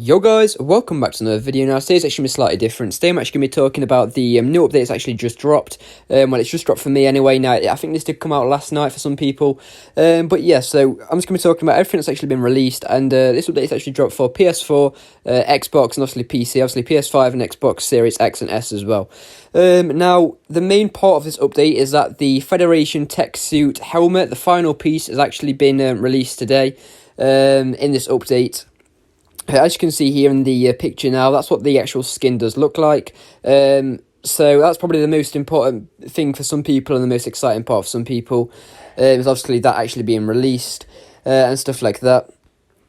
Yo guys, welcome back to another video. Now today's actually going to be slightly different. Today I'm actually going to be talking about the new update that's actually just dropped. Well, it's just dropped for me anyway. Now I think this did come out last night for some people. But yeah, so I'm just going to be talking about everything that's actually been released. And this update is actually dropped for PS4, Xbox and obviously PC. Obviously PS5 and Xbox Series X and S as well. Now the main part of this update is that the Federation Tech Suit helmet, the final piece, has actually been released today in this update. As you can see here in the picture now, that's what the actual skin does look like. So that's probably the most important thing for some people and the most exciting part for some people. Is obviously that actually being released and stuff like that.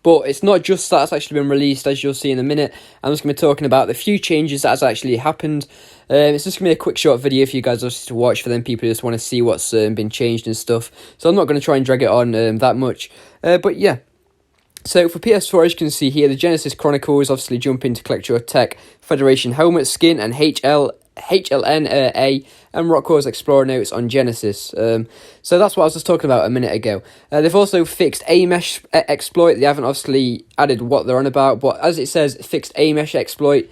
But it's not just that that's actually been released, as you'll see in a minute. I'm just going to be talking about the few changes that has actually happened. It's just going to be a quick short video for you guys just to watch, for them people who just want to see what's been changed and stuff. So I'm not going to try and drag it on that much. But yeah. So for PS4, as you can see here, the Genesis Chronicles obviously jump in to collect your Tech Federation helmet skin and HLNA and Rockaw's Explorer Notes on Genesis. So that's what I was just talking about a minute ago. They've also fixed a mesh exploit. They haven't obviously added what they're on about, but as it says, fixed a mesh exploit.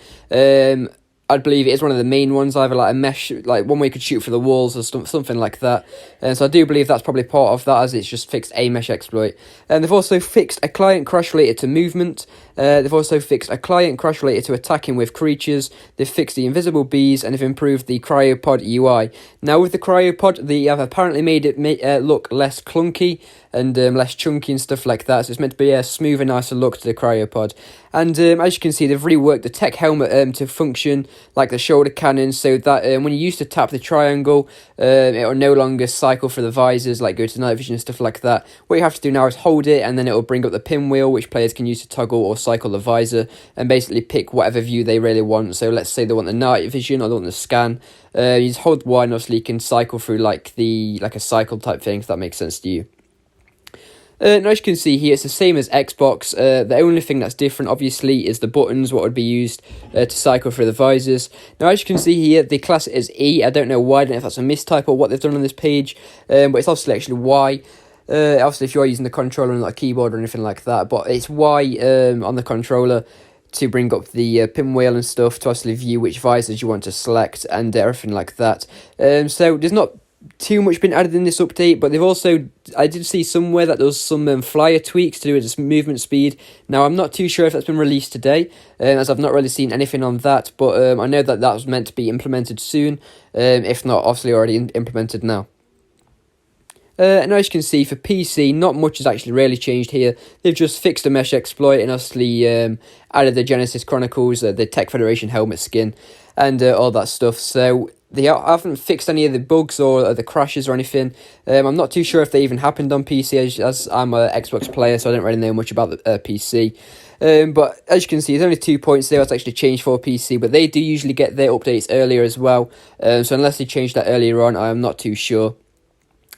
I believe it is one of the main ones, either like a mesh, like one way you could shoot for the walls or something like that. So I do believe that's probably part of that, as it's just fixed a mesh exploit. And they've also fixed a client crash related to movement. They've also fixed a client crash related to attacking with creatures. They've fixed the invisible bees and they've improved the cryopod UI. Now with the cryopod, they have apparently made it look less clunky and less chunky and stuff like that. So it's meant to be a smoother, nicer look to the cryopod. And as you can see, they've reworked the tech helmet to function like the shoulder cannon, so that when you used to tap the triangle, it will no longer cycle through the visors, like go to night vision and stuff like that. What you have to do now is hold it, and then it will bring up the pinwheel, which players can use to toggle or cycle the visor, and basically pick whatever view they really want. So let's say they want the night vision or they want the scan. You just hold one, obviously you can cycle through like a cycle type thing, if that makes sense to you. Now as you can see here, it's the same as Xbox. The only thing that's different, obviously, is the buttons, what would be used to cycle through the visors. Now as you can see here, the class is E. I don't know why, I don't know if that's a mistype or what they've done on this page, but it's obviously actually Y. Obviously if you're using the controller and not a keyboard or anything like that, but it's Y on the controller to bring up the pinwheel and stuff, to actually view which visors you want to select and everything like that. So there's not too much been added in this update, but they've also, I did see somewhere that there was some flyer tweaks to do with its movement speed. Now I'm not too sure if that's been released today, as I've not really seen anything on that, but I know that that was meant to be implemented soon, if not obviously already implemented now. And as you can see, for PC, not much has actually really changed here. They've just fixed the mesh exploit and obviously added the Genesis Chronicles, the Tech Federation helmet skin, and all that stuff. So they haven't fixed any of the bugs or the crashes or anything. I'm not too sure if they even happened on PC, as I'm an Xbox player, so I don't really know much about the PC. But as you can see, there's only 2 points there that's actually changed for PC, but they do usually get their updates earlier as well. So unless they changed that earlier on, I'm not too sure.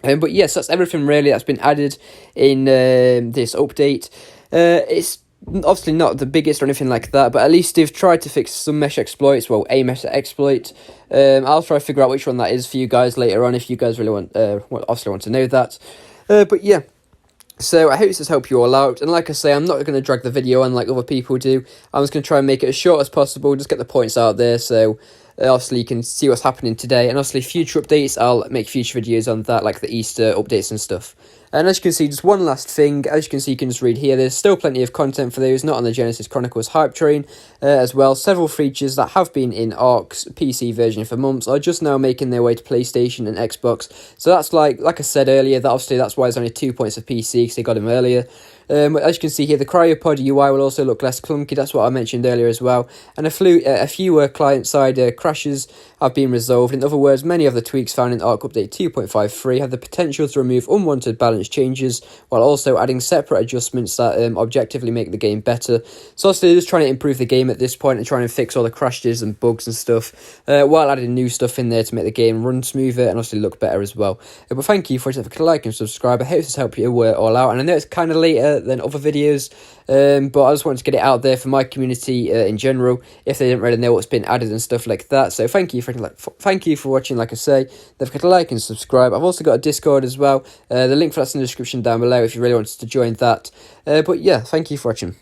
But yes, that's everything really that's been added in this update. It's obviously not the biggest or anything like that, but at least they've tried to fix some mesh exploits, well, a mesh exploit. I'll try to figure out which one that is for you guys later on, if you guys really want to know that. But yeah, so I hope this has helped you all out, and like I say, I'm not going to drag the video on like other people do. I'm just going to try and make it as short as possible, just get the points out there, so obviously you can see what's happening today, and obviously future updates, I'll make future videos on that, like the Easter updates and stuff. And as you can see, just one last thing, as you can see, you can just read here, there's still plenty of content for those not on the Genesis Chronicles hype train as well. Several features that have been in ARC's PC version for months are just now making their way to PlayStation and Xbox. So that's like I said earlier, that obviously that's why there's only 2 points of PC, because they got them earlier. As you can see here, the cryopod UI will also look less clunky, that's what I mentioned earlier as well. And a few client-side crashes have been resolved. In other words, many of the tweaks found in ARC Update 2.53 have the potential to remove unwanted balance changes, while also adding separate adjustments that objectively make the game better. So obviously they're just trying to improve the game at this point and trying to fix all the crashes and bugs and stuff, while adding new stuff in there to make the game run smoother and obviously look better as well. But thank you for it. If you could like and subscribe, I hope this helped you all out. And I know it's kind of later than other videos, but I just wanted to get it out there for my community in general, if they didn't really know what's been added and stuff like that. So thank you for watching. Like I say, don't forget to like and subscribe. I've also got a Discord as well. The link for that's in the description down below if you really wanted to join that. But yeah, thank you for watching.